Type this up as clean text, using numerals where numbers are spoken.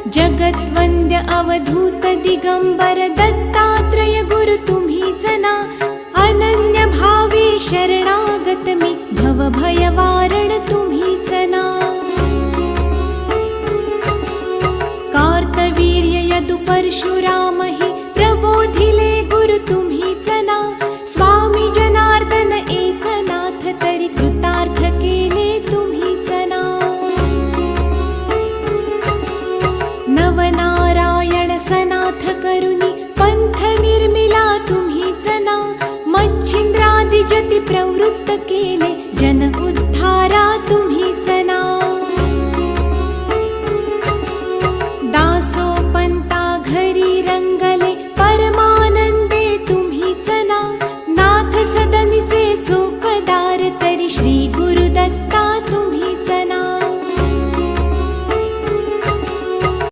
जगद्वन्द्य अवधूत दिगंबर दत्तात्रय गुरु तुम्हीच ना. अनन्य भावे शरणागत मी भवभयवारण तुम्हीच ना. कार्तवीर्य यदु परशुराम हि प्रबोधिले गुरु तुम्हीच ना. स्वामी जनार्दन एकनाथ तरी कृतार्थ केले तुम्हीच ना. नवनारायण सनाथ करुणी पंथ निर्मिला तुम्हीच ना. मच्छिंद्रादि जति प्रवृत्त केले जन उद्धारा तुम्हीच ना.